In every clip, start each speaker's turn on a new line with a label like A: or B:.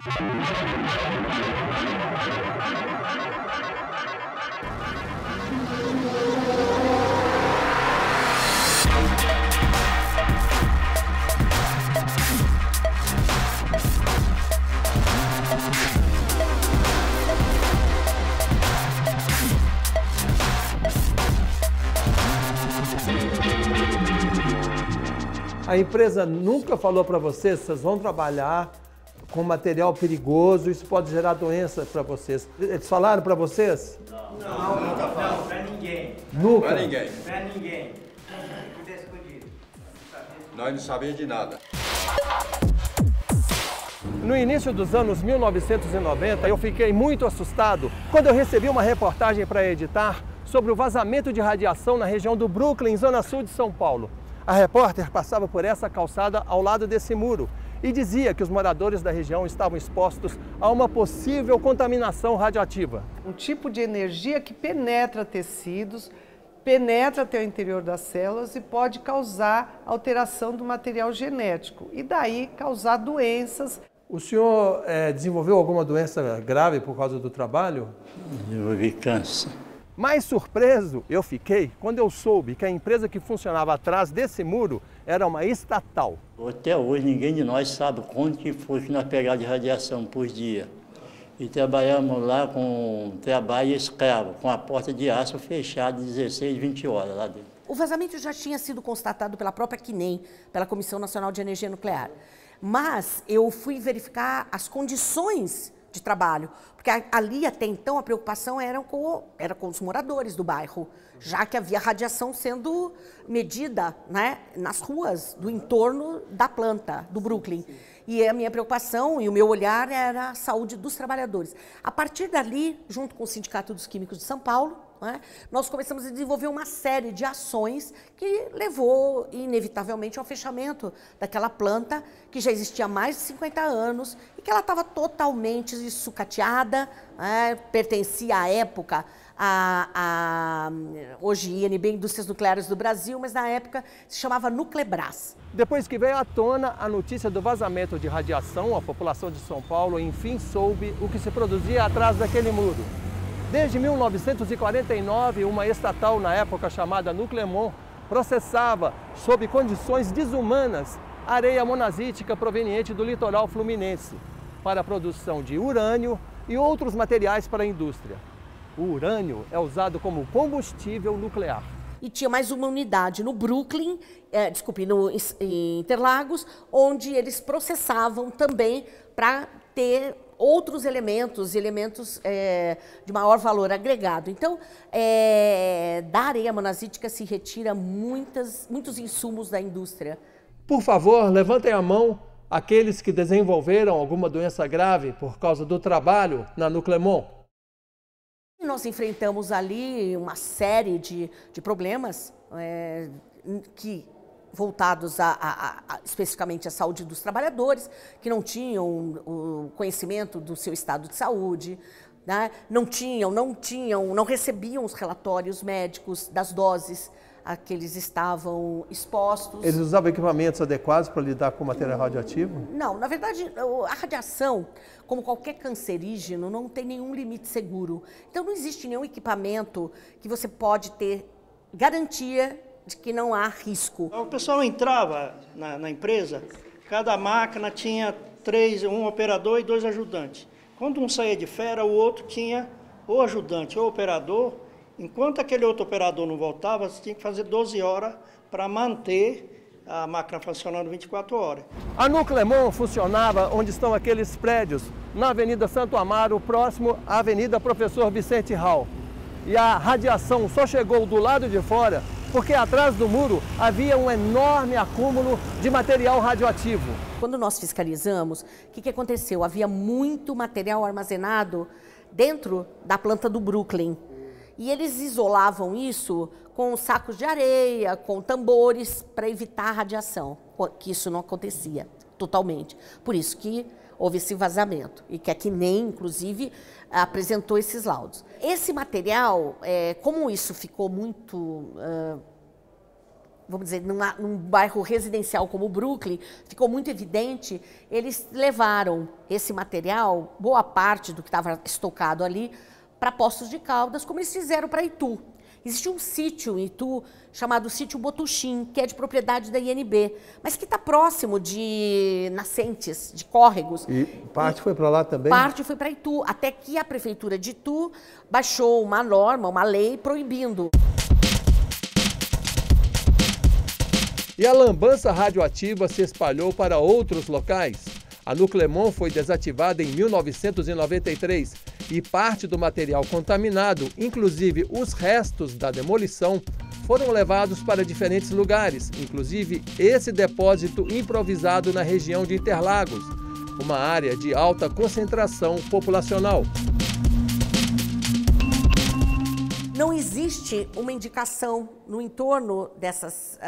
A: A empresa nunca falou para vocês, vocês vão trabalhar com material perigoso, isso pode gerar doença para vocês. Eles falaram para vocês?
B: Não, para ninguém.
A: Nunca?
C: Para ninguém.
B: Para ninguém. Tudo é escondido.
C: Nós não sabíamos de nada.
A: No início dos anos 1990, eu fiquei muito assustado quando eu recebi uma reportagem para editar sobre o vazamento de radiação na região do Brooklyn, zona sul de São Paulo. A repórter passava por essa calçada ao lado desse muro e dizia que os moradores da região estavam expostos a uma possível contaminação radioativa.
D: Um tipo de energia que penetra tecidos, penetra até o interior das células e pode causar alteração do material genético e daí causar doenças.
A: O senhor desenvolveu alguma doença grave por causa do trabalho?
E: Desenvolvi câncer.
A: Mais surpreso eu fiquei quando eu soube que a empresa que funcionava atrás desse muro era uma estatal.
E: Até hoje ninguém de nós sabe quanto que foi que nós pegamos de radiação por dia. E trabalhamos lá com trabalho escravo, com a porta de aço fechada 16, 20 horas lá dentro.
F: O vazamento já tinha sido constatado pela própria CNEM, pela Comissão Nacional de Energia Nuclear. Mas eu fui verificar as condições de trabalho, porque ali até então a preocupação era com os moradores do bairro, já que havia radiação sendo medida, né, nas ruas do entorno da planta do Brooklyn. E a minha preocupação e o meu olhar era a saúde dos trabalhadores. A partir dali, junto com o Sindicato dos Químicos de São Paulo, né, nós começamos a desenvolver uma série de ações que levou, inevitavelmente, ao fechamento daquela planta que já existia há mais de 50 anos e que ela estava totalmente sucateada, né, pertencia à época hoje INB, Indústrias Nucleares do Brasil, mas na época se chamava Nuclebras.
A: Depois que veio à tona a notícia do vazamento de radiação, a população de São Paulo enfim soube o que se produzia atrás daquele muro. Desde 1949, uma estatal na época chamada Nuclemon processava, sob condições desumanas, areia monazítica proveniente do litoral fluminense para a produção de urânio e outros materiais para a indústria. O urânio é usado como combustível nuclear.
F: E tinha mais uma unidade no Brooklyn, em Interlagos, onde eles processavam também para ter outros elementos de maior valor agregado. Então, da areia monazítica se retira muitos insumos da indústria.
A: Por favor, levantem a mão aqueles que desenvolveram alguma doença grave por causa do trabalho na Nuclemon.
F: Nós enfrentamos ali uma série de problemas voltados especificamente à saúde dos trabalhadores, que não tinham o conhecimento do seu estado de saúde, né? não recebiam os relatórios médicos das doses a que eles estavam expostos.
A: Eles usavam equipamentos adequados para lidar com material radioativo?
F: Não, na verdade, a radiação, como qualquer cancerígeno, não tem nenhum limite seguro. Então, não existe nenhum equipamento que você pode ter garantia de que não há risco.
G: O pessoal entrava na empresa, cada máquina tinha um operador e 2 ajudantes. Quando um saía de férias, o outro tinha ou ajudante ou operador. Enquanto aquele outro operador não voltava, você tinha que fazer 12 horas para manter a máquina funcionando 24 horas.
A: A Nuclemon funcionava onde estão aqueles prédios, na Avenida Santo Amaro, próximo à Avenida Professor Vicente Hall. E a radiação só chegou do lado de fora porque atrás do muro havia um enorme acúmulo de material radioativo.
F: Quando nós fiscalizamos, o que aconteceu? Havia muito material armazenado dentro da planta do Brooklyn. E eles isolavam isso com sacos de areia, com tambores, para evitar a radiação, que isso não acontecia totalmente. Por isso que houve esse vazamento, e que a CNEM, inclusive, apresentou esses laudos. Esse material, como isso ficou muito vamos dizer, num bairro residencial como o Brooklyn, ficou muito evidente, eles levaram esse material, boa parte do que estava estocado ali, para Poços de Caldas, como eles fizeram para Itu. Existe um sítio em Itu chamado Sítio Botuxim, que é de propriedade da INB, mas que está próximo de nascentes, de córregos.
A: E parte foi para lá também?
F: Parte foi para Itu, até que a prefeitura de Itu baixou uma norma, uma lei proibindo.
A: E a lambança radioativa se espalhou para outros locais. A Nuclemon foi desativada em 1993 e parte do material contaminado, inclusive os restos da demolição, foram levados para diferentes lugares, inclusive esse depósito improvisado na região de Interlagos, uma área de alta concentração populacional.
F: Não existe uma indicação no entorno dessas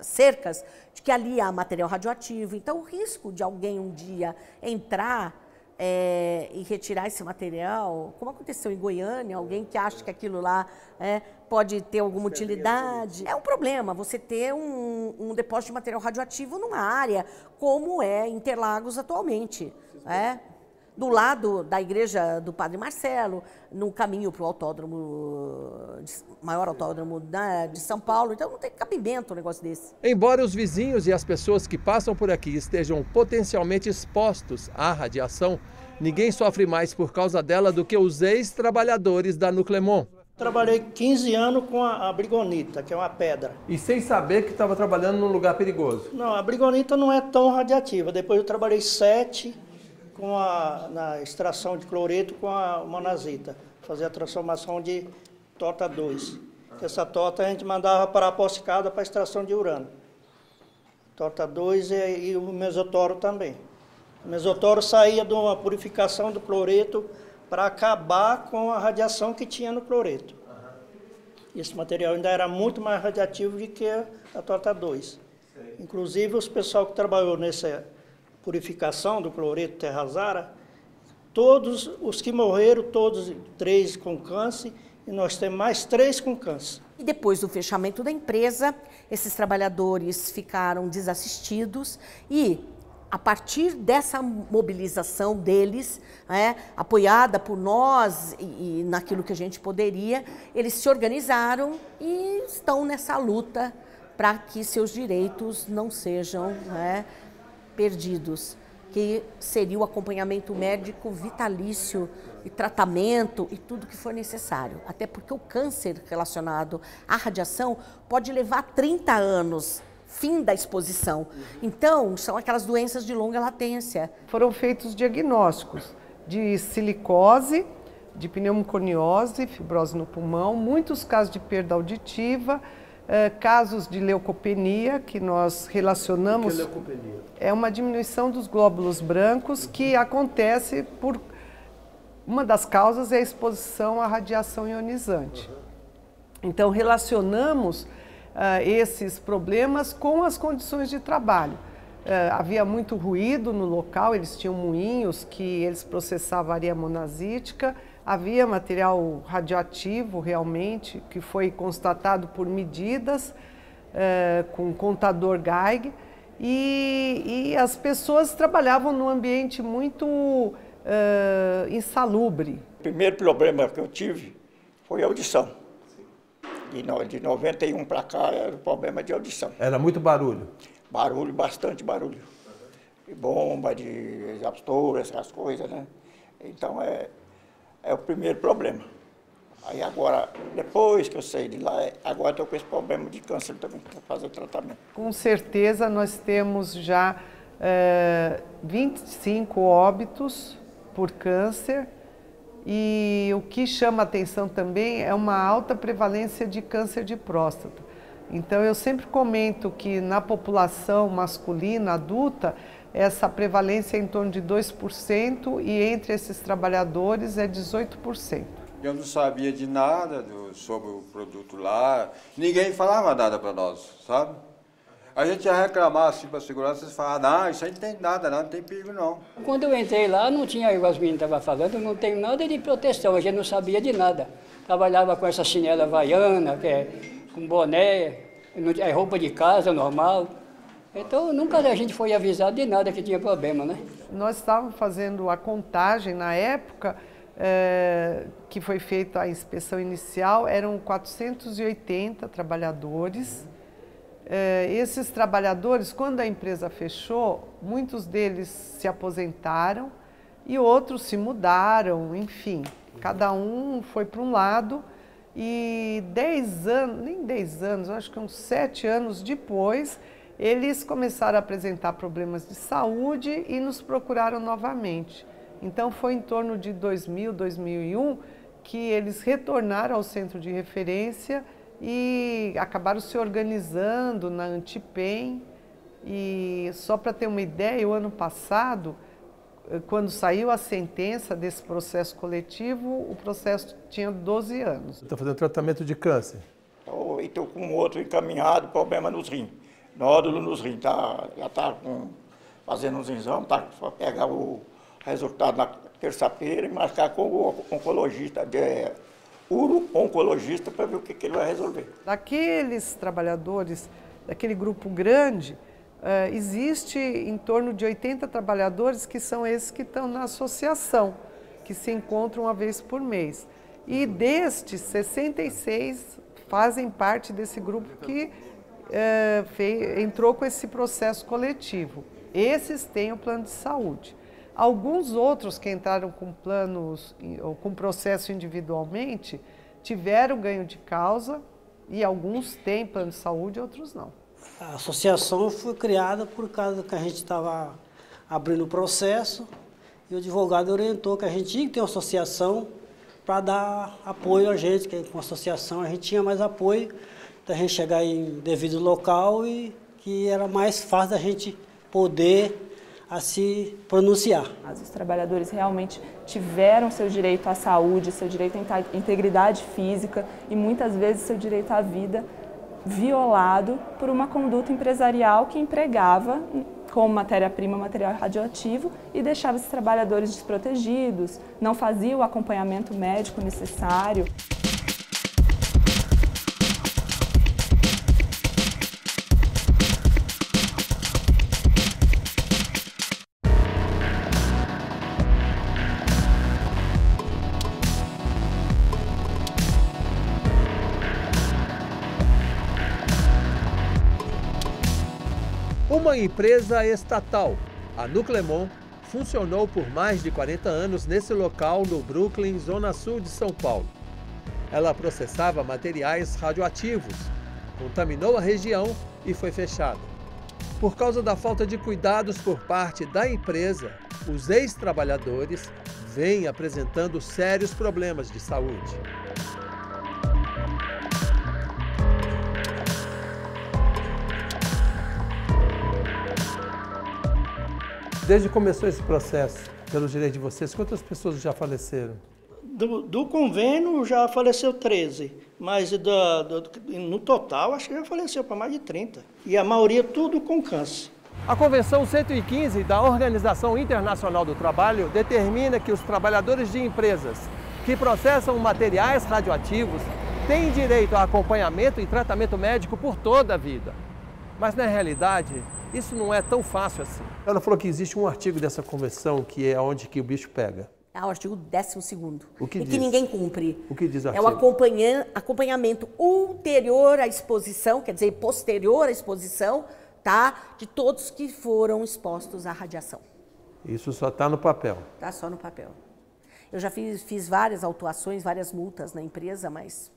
F: cercas de que ali há material radioativo. Então, o risco de alguém um dia entrar e retirar esse material, como aconteceu em Goiânia, alguém que acha que aquilo lá pode ter alguma utilidade. É um problema você ter um depósito de material radioativo numa área como é Interlagos atualmente. Do lado da igreja do Padre Marcelo, no caminho para o autódromo, maior autódromo de São Paulo. Então não tem cabimento um negócio desse.
A: Embora os vizinhos e as pessoas que passam por aqui estejam potencialmente expostos à radiação, ninguém sofre mais por causa dela do que os ex-trabalhadores da Nuclemon.
G: Trabalhei 15 anos com a brigonita, que é uma pedra.
A: E sem saber que estava trabalhando num lugar perigoso?
G: Não, a brigonita não é tão radiativa. Depois eu trabalhei 7 na extração de cloreto com a monazita, fazer a transformação de tota 2. Essa tota a gente mandava para a Poços para extração de urânio. Tota 2 e o mesotoro também. O mesotoro saía de uma purificação do cloreto para acabar com a radiação que tinha no cloreto. Esse material ainda era muito mais radiativo do que a tota 2. Inclusive, os pessoal que trabalhou nessa purificação do cloreto terrazara, todos os que morreram, todos 3 com câncer, e nós temos mais 3 com câncer.
F: E depois do fechamento da empresa, esses trabalhadores ficaram desassistidos e, a partir dessa mobilização deles, apoiada por nós e naquilo que a gente poderia, eles se organizaram e estão nessa luta para que seus direitos não sejam perdidos, que seria o acompanhamento médico vitalício e tratamento e tudo que for necessário. Até porque o câncer relacionado à radiação pode levar 30 anos, fim da exposição. Então, são aquelas doenças de longa latência.
D: Foram feitos diagnósticos de silicose, de pneumoconiose, fibrose no pulmão, muitos casos de perda auditiva, casos de leucopenia, que nós relacionamos. O que é leucopenia? É uma diminuição dos glóbulos brancos que acontece por... Uma das causas é a exposição à radiação ionizante. Então, relacionamos esses problemas com as condições de trabalho. Havia muito ruído no local, eles tinham moinhos que eles processavam areia monazítica, havia material radioativo realmente, que foi constatado por medidas com contador Geiger, e as pessoas trabalhavam num ambiente muito insalubre.
H: O primeiro problema que eu tive foi a audição. De 91 para cá era o problema de audição.
A: Era muito barulho?
H: Barulho, bastante barulho. De bomba, de exaustor, essas coisas, né? Então é o primeiro problema. Aí agora, depois que eu saí de lá, agora estou com esse problema de câncer também, para fazer tratamento.
D: Com certeza nós temos já 25 óbitos por câncer, e o que chama atenção também é uma alta prevalência de câncer de próstata. Então eu sempre comento que na população masculina adulta, essa prevalência é em torno de 2% e entre esses trabalhadores é 18%.
C: Eu não sabia de nada sobre o produto lá, ninguém falava nada para nós, sabe? A gente ia reclamar assim para a segurança, eles falavam, não, isso aí não tem nada, não tem perigo não.
I: Quando eu entrei lá, não tinha, igual as meninas estavam falando, não tem nada de proteção, a gente não sabia de nada. Trabalhava com essa chinela havaiana, com boné, É roupa de casa, normal. Então, nunca a gente foi avisado de nada que tinha problema, né?
D: Nós estávamos fazendo a contagem na época, que foi feita a inspeção inicial, eram 480 trabalhadores. Esses trabalhadores, quando a empresa fechou, muitos deles se aposentaram e outros se mudaram, enfim, cada um foi para um lado. E 10 anos, nem 10 anos, acho que uns 7 anos depois, eles começaram a apresentar problemas de saúde e nos procuraram novamente. Então foi em torno de 2000, 2001 que eles retornaram ao centro de referência e acabaram se organizando na Antipem. E só para ter uma ideia, o ano passado, quando saiu a sentença desse processo coletivo, o processo tinha 12 anos.
A: Está fazendo tratamento de câncer?
H: Estou com outro encaminhado, problema nos rins. Nódulo nos rins, já está fazendo uns exames, tá só pegar o resultado na terça-feira e marcar com o oncologista, uro-oncologista, para ver o que ele vai resolver.
D: Daqueles trabalhadores, daquele grupo grande, existe em torno de 80 trabalhadores que são esses que estão na associação, que se encontram uma vez por mês. E destes, 66 fazem parte desse grupo que entrou com esse processo coletivo. Esses têm o plano de saúde. Alguns outros que entraram com planos ou com processo individualmente tiveram ganho de causa e alguns têm plano de saúde, outros não.
J: A associação foi criada por causa que a gente estava abrindo o processo e o advogado orientou que a gente tinha que ter uma associação para dar apoio a gente, que com a associação a gente tinha mais apoio da gente chegar em devido local e que era mais fácil da gente poder se pronunciar.
K: Mas os trabalhadores realmente tiveram seu direito à saúde, seu direito à integridade física e muitas vezes seu direito à vida violado por uma conduta empresarial que empregava como matéria-prima material radioativo e deixava esses trabalhadores desprotegidos, não fazia o acompanhamento médico necessário.
A: Uma empresa estatal, a Nuclemon, funcionou por mais de 40 anos nesse local no Brooklyn, zona sul de São Paulo. Ela processava materiais radioativos, contaminou a região e foi fechada. Por causa da falta de cuidados por parte da empresa, os ex-trabalhadores vêm apresentando sérios problemas de saúde. Desde que começou esse processo, pelos direitos de vocês, quantas pessoas já faleceram?
G: Do convênio já faleceu 13, mas no total acho que já faleceu para mais de 30. E a maioria tudo com câncer.
A: A Convenção 115 da Organização Internacional do Trabalho determina que os trabalhadores de empresas que processam materiais radioativos têm direito a acompanhamento e tratamento médico por toda a vida. Mas na realidade, isso não é tão fácil assim. Ela falou que existe um artigo dessa convenção que é onde que o bicho pega.
F: É o artigo 12º.
A: O que
F: e
A: diz?
F: que ninguém cumpre.
A: O que diz o
F: É
A: artigo?
F: o acompanhamento ulterior à exposição, quer dizer, posterior à exposição, tá? De todos que foram expostos à radiação.
A: Isso só está no papel.
F: Tá só no papel. Eu já fiz várias autuações, várias multas na empresa, mas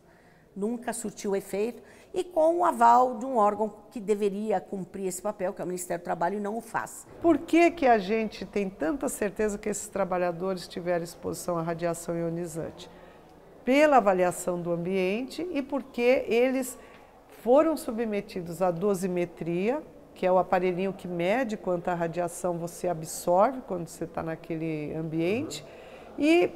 F: nunca surtiu efeito. E com o aval de um órgão que deveria cumprir esse papel, que é o Ministério do Trabalho, e não o faz.
D: Por que que a gente tem tanta certeza que esses trabalhadores tiveram exposição à radiação ionizante? Pela avaliação do ambiente e porque eles foram submetidos à dosimetria, que é o aparelhinho que mede quanta radiação você absorve quando você está naquele ambiente. E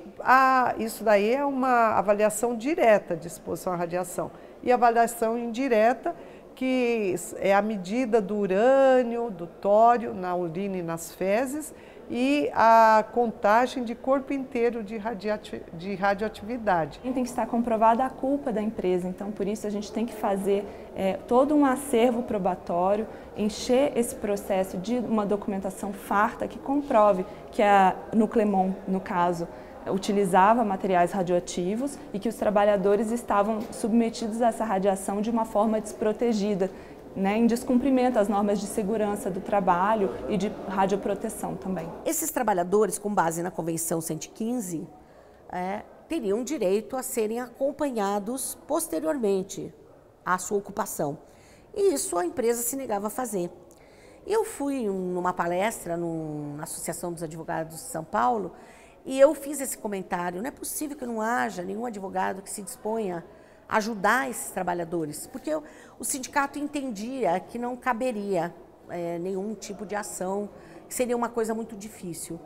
D: isso daí é uma avaliação direta de exposição à radiação. E a avaliação indireta, que é a medida do urânio, do tório na urina e nas fezes, e a contagem de corpo inteiro de radioatividade.
K: Tem que estar comprovada a culpa da empresa, então por isso a gente tem que fazer todo um acervo probatório, encher esse processo de uma documentação farta que comprove que a Nuclemon, no caso, utilizava materiais radioativos e que os trabalhadores estavam submetidos a essa radiação de uma forma desprotegida, né, em descumprimento às normas de segurança do trabalho e de radioproteção também.
F: Esses trabalhadores, com base na Convenção 115, teriam direito a serem acompanhados posteriormente à sua ocupação. E isso a empresa se negava a fazer. Eu fui numa palestra na Associação dos Advogados de São Paulo e eu fiz esse comentário: não é possível que não haja nenhum advogado que se disponha a ajudar esses trabalhadores, porque o sindicato entendia que não caberia nenhum tipo de ação, que seria uma coisa muito difícil.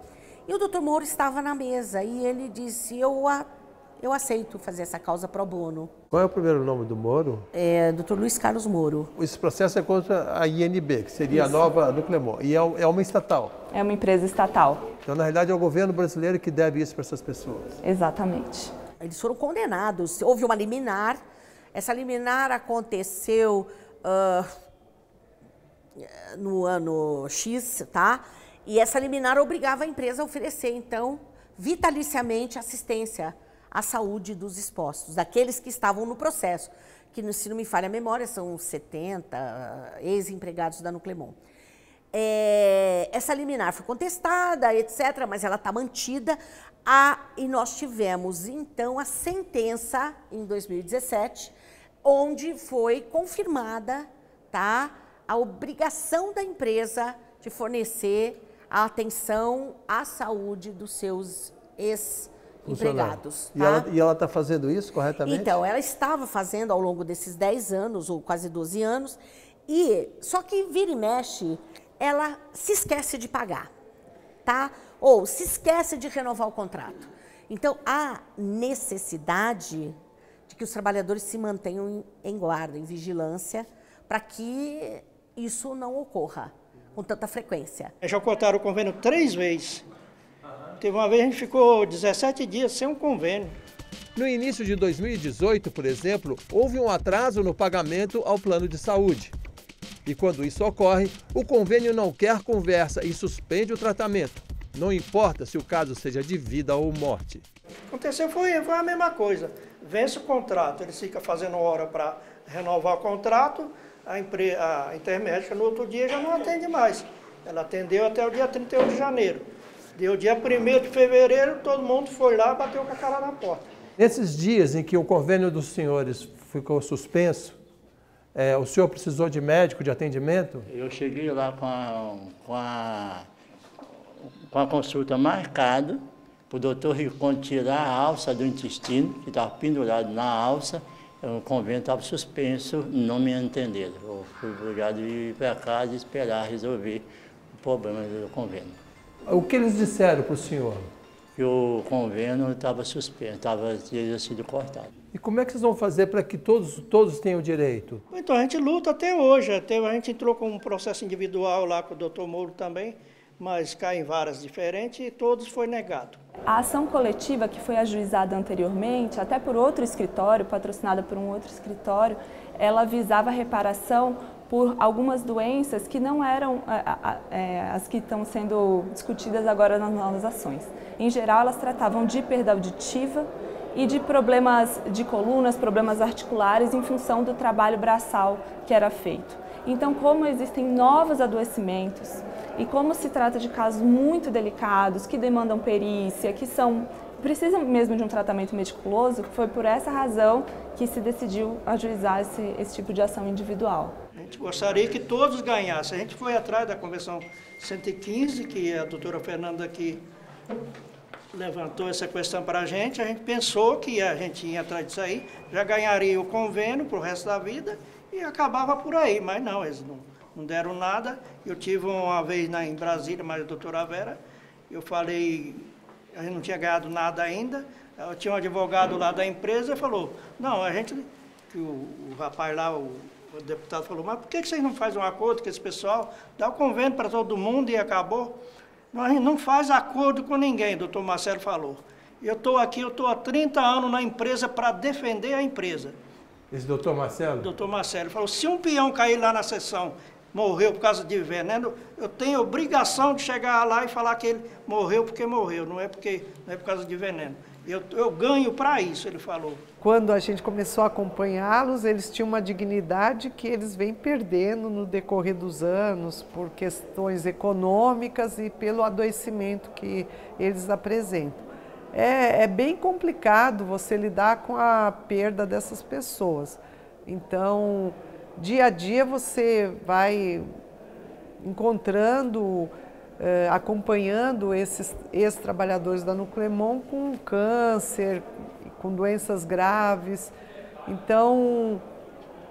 F: E o Dr. Moro estava na mesa e ele disse: eu aceito fazer essa causa pro bono.
A: Qual é o primeiro nome do Moro?
F: Dr. Luiz Carlos Moro.
A: Esse processo é contra a INB, que seria a nova Nuclemon, e é uma estatal.
K: É uma empresa estatal.
A: Então, na realidade, é o governo brasileiro que deve isso para essas pessoas.
K: Exatamente.
F: Eles foram condenados. Houve uma liminar. Essa liminar aconteceu no ano X, tá? E essa liminar obrigava a empresa a oferecer, então, vitaliciamente assistência à saúde dos expostos, daqueles que estavam no processo, que, se não me falha a memória, são 70 ex-empregados da Nuclemon. Essa liminar foi contestada, etc., mas ela está mantida. E nós tivemos, então, a sentença em 2017, onde foi confirmada, tá, a obrigação da empresa de fornecer a atenção à saúde dos seus ex-empregados. Tá?
A: E ela está fazendo isso corretamente?
F: Então, ela estava fazendo ao longo desses 10 anos, ou quase 12 anos, só que vira e mexe, ela se esquece de pagar, tá? Ou se esquece de renovar o contrato. Então, há necessidade de que os trabalhadores se mantenham em guarda, em vigilância, para que isso não ocorra com tanta frequência.
G: Já cortaram o convênio 3 vezes. Teve uma vez a gente ficou 17 dias sem um convênio.
A: No início de 2018, por exemplo, houve um atraso no pagamento ao plano de saúde. E quando isso ocorre, o convênio não quer conversa e suspende o tratamento. Não importa se o caso seja de vida ou morte.
G: Aconteceu foi a mesma coisa. Vence o contrato, ele fica fazendo hora para renovar o contrato, a Intermédica no outro dia já não atende mais. Ela atendeu até o dia 31 de janeiro. Deu dia 1º de fevereiro, todo mundo foi lá e bateu com a cara na porta.
A: Nesses dias em que o convênio dos senhores ficou suspenso, o senhor precisou de médico, de atendimento?
E: Eu cheguei lá com a consulta marcada, para o doutor Riconde tirar a alça do intestino, que estava pendurado na alça. O convênio estava suspenso, não me entenderam. Eu fui obrigado a ir para casa e esperar resolver o problema do convênio.
A: O que eles disseram para o senhor?
E: Que o convênio estava suspenso, tinha sido cortado.
A: E como é que vocês vão fazer para que todos tenham direito?
G: Então, a gente luta até hoje. A gente entrou com um processo individual lá com o Dr. Moro também, mas cai em varas diferentes e todos foi negado.
K: A ação coletiva que foi ajuizada anteriormente, até por outro escritório, patrocinada por um outro escritório, ela visava a reparação por algumas doenças que não eram as que estão sendo discutidas agora nas novas ações. Em geral, elas tratavam de perda auditiva e de problemas de colunas, problemas articulares em função do trabalho braçal que era feito. Então, como existem novos adoecimentos e como se trata de casos muito delicados, que demandam perícia, precisam mesmo de um tratamento meticuloso, foi por essa razão que se decidiu ajuizar esse tipo de ação individual.
G: A gente gostaria que todos ganhassem. A gente foi atrás da Convenção 115, que a doutora Fernanda aqui levantou essa questão para a gente pensou que a gente ia atrás disso aí, já ganharia o convênio para o resto da vida e acabava por aí, mas não, eles não deram nada. Eu tive uma vez em Brasília, mas a doutora Vera, eu falei, a gente não tinha ganhado nada ainda, eu tinha um advogado lá da empresa e falou, não, o rapaz lá, o deputado falou, mas por que vocês não fazem um acordo com esse pessoal, dá o convênio para todo mundo e acabou? Nós não faz acordo com ninguém, doutor Marcelo falou. Eu estou aqui, eu estou há 30 anos na empresa para defender a empresa.
A: Esse doutor Marcelo?
G: Doutor Marcelo falou, se um peão cair lá na sessão, morreu por causa de veneno, eu tenho obrigação de chegar lá e falar que ele morreu porque morreu, não é por causa de veneno. Eu ganho para isso, ele falou.
D: Quando a gente começou a acompanhá-los, eles tinham uma dignidade que eles vêm perdendo no decorrer dos anos, por questões econômicas e pelo adoecimento que eles apresentam. É bem complicado você lidar com a perda dessas pessoas. Então, dia a dia você vai encontrando, acompanhando esses ex-trabalhadores da Nuclemon com câncer, com doenças graves. Então,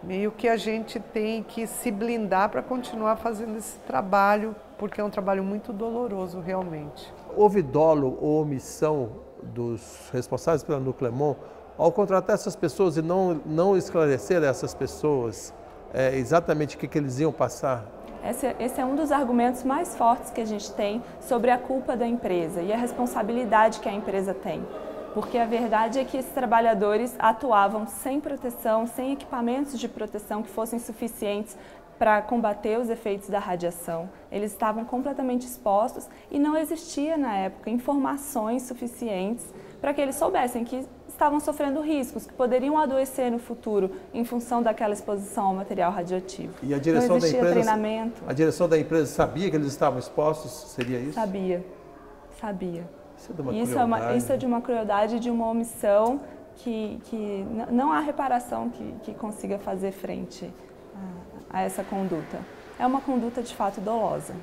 D: meio que a gente tem que se blindar para continuar fazendo esse trabalho, porque é um trabalho muito doloroso realmente.
A: Houve dolo ou omissão dos responsáveis pela Nuclemon ao contratar essas pessoas e não esclarecer a essas pessoas exatamente o que eles iam passar?
K: Esse é um dos argumentos mais fortes que a gente tem sobre a culpa da empresa e a responsabilidade que a empresa tem. Porque a verdade é que esses trabalhadores atuavam sem proteção, sem equipamentos de proteção que fossem suficientes para combater os efeitos da radiação. Eles estavam completamente expostos e não existia na época informações suficientes para que eles soubessem que estavam sofrendo riscos, que poderiam adoecer no futuro em função daquela exposição ao material radioativo.
A: E a direção
K: não existia
A: da empresa,
K: treinamento.
A: A direção da empresa sabia que eles estavam expostos? Seria isso?
K: Sabia.
A: Isso é de uma
K: crueldade. Isso é de uma crueldade, de uma omissão que não há reparação que consiga fazer frente a essa conduta. É uma conduta de fato dolosa.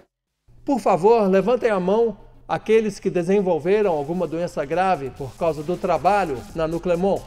A: Por favor, levantem a mão aqueles que desenvolveram alguma doença grave por causa do trabalho na Nuclemon.